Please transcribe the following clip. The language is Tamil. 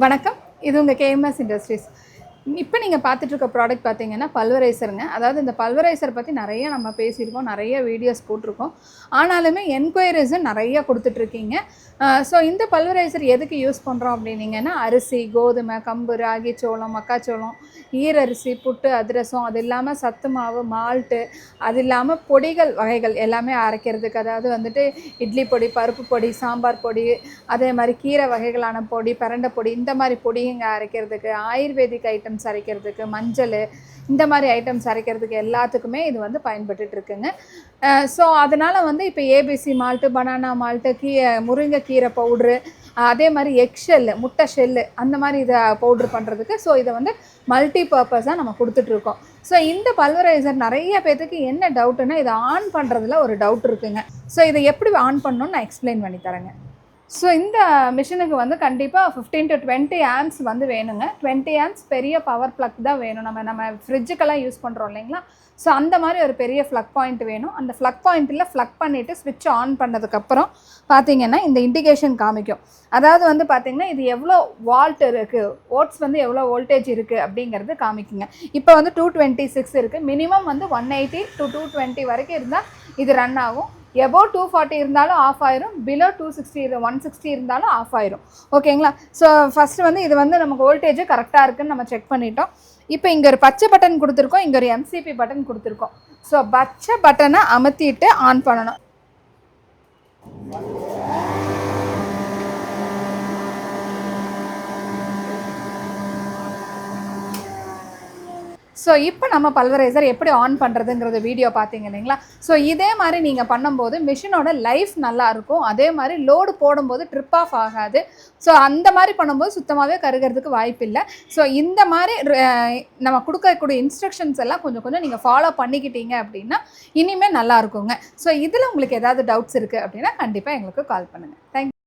வணக்கம். இது உங்கள் கேஎம்எஸ் இண்டஸ்ட்ரீஸ். இப்போ நீங்கள் பார்த்துட்டு இருக்க ப்ராடக்ட் பார்த்தீங்கன்னா பல்வரைசருங்க. அதாவது இந்த பல்வரைசர் பற்றி நிறைய நம்ம பேசியிருக்கோம், நிறைய வீடியோஸ் போட்டிருக்கோம். ஆனாலுமே என்கொயரிஸும் நிறைய கொடுத்துட்ருக்கீங்க. ஸோ இந்த பல்வரைசர் எதுக்கு யூஸ் பண்ணுறோம் அப்படின்னீங்கன்னா, அரிசி, கோதுமை, கம்பு, ராகி, சோளம், மக்காச்சோளம், ஈரரிசி, புட்டு, அதிரசம், அது இல்லாமல் சத்து மாவு, மால்ட்டு, அது இல்லாமல் பொடிகள் வகைகள் எல்லாமே அரைக்கிறதுக்கு, அதாவது வந்துட்டு இட்லி பொடி, பருப்பு பொடி, சாம்பார் பொடி, அதே மாதிரி கீரை வகைகளான பொடி, பிரண்டை பொடி, இந்த மாதிரி பொடிங்க அரைக்கிறதுக்கு, ஆயுர்வேதிக் ஐட்டம்ஸ் அரைக்கிறதுக்கு, மஞ்சள், இந்த மாதிரி ஐட்டம்ஸ் அரைக்கிறதுக்கு எல்லாத்துக்குமே இது வந்து பயன்பட்டுருக்குங்க. ஸோ அதனால் வந்து இப்போ ஏபிசி மால்ட்டு, பனானா மால்ட்டு, முருங்கைக்கீரை பவுட்ரு, அதே மாதிரி எக் ஷெல்லு, முட்டை ஷெல்லு, அந்த மாதிரி இதை பவுட்ரு பண்ணுறதுக்கு, ஸோ இதை வந்து மல்டி பர்பஸாக நம்ம கொடுத்துட்ருக்கோம். ஸோ இந்த பல்வரைசர் நிறைய பேர்த்துக்கு என்ன டவுட்டுன்னா, இதை ஆன் பண்ணுறதுல ஒரு டவுட் இருக்குங்க. ஸோ இதை எப்படி ஆன் பண்ணணும்னு நான் எக்ஸ்பிளைன் பண்ணி தரேங்க. ஸோ இந்த மிஷினுக்கு வந்து கண்டிப்பாக 15 to 20 ஆம்ப்ஸ் வந்து வேணுங்க. 20 ஆம்ப்ஸ் பெரிய பவர் ப்ளக் தான் வேணும். நம்ம ஃப்ரிட்ஜுக்கெல்லாம் யூஸ் பண்ணுறோம் இல்லைங்களா? ஸோ அந்த மாதிரி ஒரு பெரிய ஃப்ளக் பாயிண்ட் வேணும். அந்த ஃப்ளக் பாயிண்ட்டில் ஃப்ளக் பண்ணிவிட்டு ஸ்விட்ச் ஆன் பண்ணதுக்கப்புறம் பார்த்தீங்கன்னா இந்த இண்டிகேஷன் காமிக்கும். அதாவது வந்து பார்த்திங்கன்னா இது எவ்வளோ வால்ட் இருக்குது, ஓட்ஸ் வந்து எவ்வளோ வோல்டேஜ் இருக்குது அப்படிங்கிறது காமிக்குங்க. இப்போ வந்து 226 இருக்குது. மினிமம் வந்து 180 to 220 வரைக்கும் இருந்தால் இது ரன் ஆகும். எபோவ் 240 இருந்தாலும் ஆஃப் ஆயிரும், பிலோ 260 160 இருந்தாலும் ஆஃப் ஆயிரும். ஓகேங்களா? ஸோ ஃபஸ்ட்டு வந்து இது வந்து நமக்கு வோல்டேஜ் கரெக்டாக இருக்குதுன்னு நம்ம செக் பண்ணிட்டோம். இப்போ இங்கே ஒரு பச்சை பட்டன் கொடுத்துருக்கோம், இங்கே ஒரு எம்சிபி பட்டன் கொடுத்துருக்கோம். ஸோ பச்சை பட்டனை அமுத்திட்டு ஆன் பண்ணணும். ஸோ இப்போ நம்ம பல்வரைசர் எப்படி ஆன் பண்ணுறதுங்கிறத வீடியோ பார்த்தீங்க இல்லைங்களா? ஸோ இதே மாதிரி நீங்கள் பண்ணும்போது மிஷினோட லைஃப் நல்லாயிருக்கும். அதே மாதிரி லோடு போடும்போது ட்ரிப் ஆஃப் ஆகாது. ஸோ அந்த மாதிரி பண்ணும்போது சுத்தமாகவே கருகிறதுக்கு வாய்ப்பு இல்லை. ஸோ இந்த மாதிரி நம்ம கொடுக்கக்கூடிய இன்ஸ்ட்ரக்ஷன்ஸ் எல்லாம் கொஞ்சம் கொஞ்சம் நீங்கள் ஃபாலோ பண்ணிக்கிட்டீங்க அப்படின்னா இனிமேல் நல்லாயிருக்குங்க. ஸோ இதில் உங்களுக்கு ஏதாவது டவுட்ஸ் இருக்குது அப்படின்னா கண்டிப்பாக எங்களுக்கு கால் பண்ணுங்கள். தேங்க்யூ.